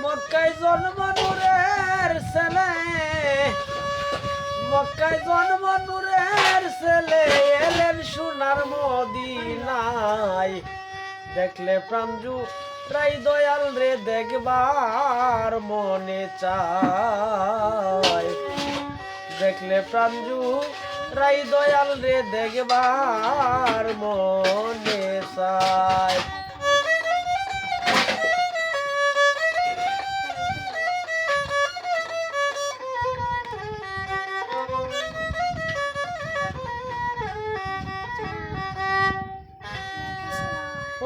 মক্কায় জন্ম নূরের ছেলে, মক্কায় জন্ম নূরের ছেলে, এলেন সোনার মদিনায়। দেখলে প্রাঞ্জু রাই দয়াল রে দেখবার মনে চায়। দেখলে প্রাঞ্জু রাই দয়াল রে দেখবার মনে চায়।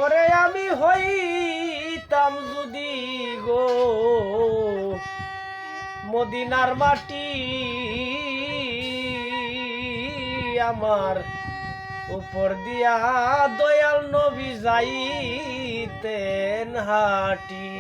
ওরে আমি হইতাম যদি গো মদিনার মাটি, আমার উপর দিয়া দয়াল নবী যাইতেন হাঁটি।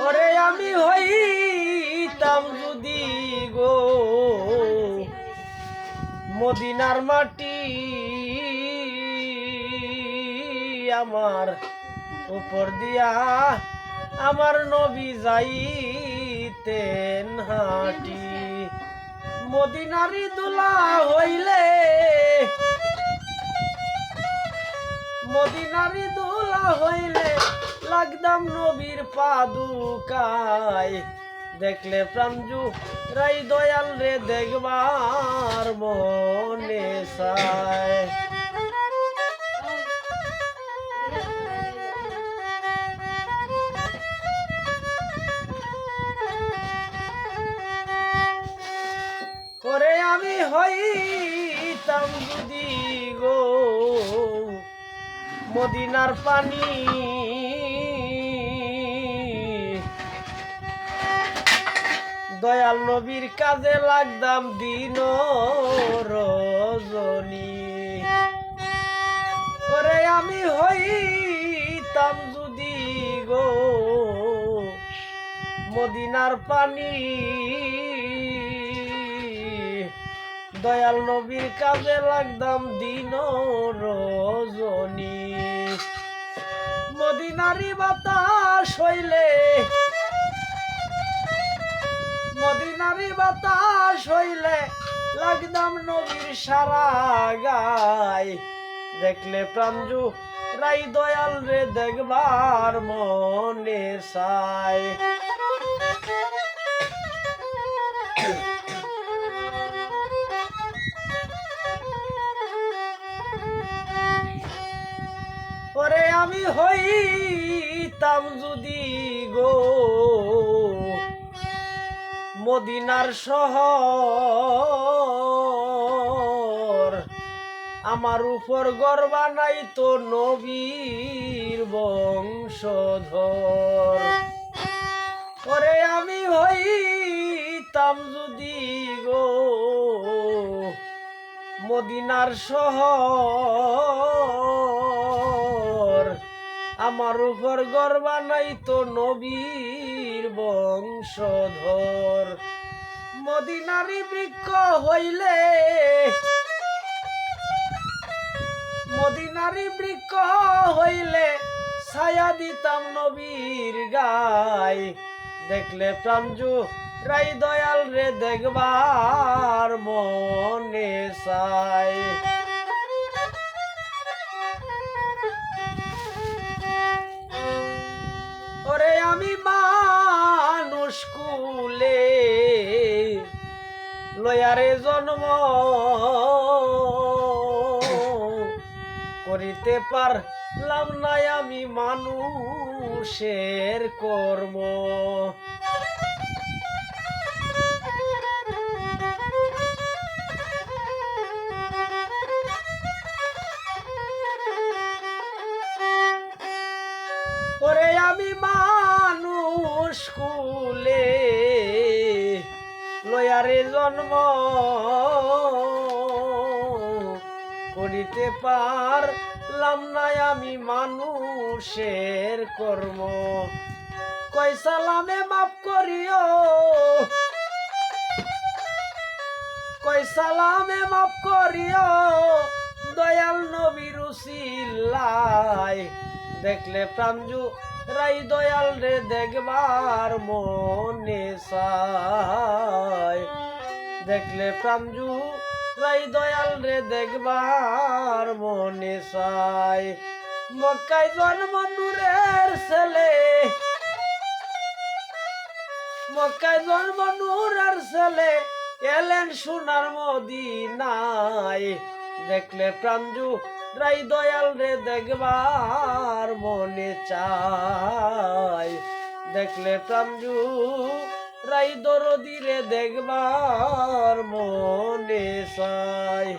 ওরে আমি হইতাম যদি গো মদিনার মাটি, আমার উপর দিয়া আমার নবী যাইতেন হাঁটি। মদিনারি দুলা হইলে, মদিনারি দুলা হইলে লাগদাম নবীর পাদুকায়। দেখলে প্রাঞ্জু রাই দয়াল রে দেখবার মনে চায়। করে আমি হইতাম যদি গো মদিনার পানি, দয়াল নবীর কাজে লাগদাম দিন রজনী। করে আমি হইতাম যদি গো মদিনার পানি, দয়াল নবীর কাজে লাগদাম দিন রজনী। মদিনারি বাতাস হইলে, মদিনারি বাতাস হইলে লাগদাম নবীর সারা গায়। দেখলে প্রাঞ্জু রাই দয়াল রে দেখবার মনে চায়। ওরে আমি হইতাম যদি গো মদিনার শহর, আমার উপর গর্ব নাই তো নবীর বংশধর। ওরে আমি হইতাম যদি গো মদিনার শহর, আমার উপর গর্ব নাই তো নবীর বংশধর। মদিনারি বৃক্ষ হইলে, মদিনারি বৃক্ষ হইলে ছায়া দিতাম নবীর গায়। দেখলে প্রাঞ্জু রাই দয়াল রে দেখবার মনে চায়। ওরে আমি মানুষ কুলে লয়ারে জন্ম, করিতে পারলাম না আমি মানুষের কর্ম। ওরে আমি মানুষ কুলে লয়ারে জন্ম, করি করিতে পারলাম না আমি মানুষের কর্ম। কই সালামে মাফ করিও, কই সালামে মাফ করিও দয়াল নবীর উসিলায়। দেখলে প্রাঞ্জু রাই দয়াল রে দেখবার মনে চায়। দেখলে প্রাঞ্জু রাই দয়াল রে দেখবার মনে চায়। মক্কায় জন্ম নূরের ছেলে, মক্কায় জন্ম নূরের ছেলে এলেন সোনার মদিনায়। দেখলে প্রাঞ্জু রাই দয়াল রে দেখবার মনে চায়। দেখলে প্রাঞ্জু রাই দরদি রে দেখবার মনে চায়।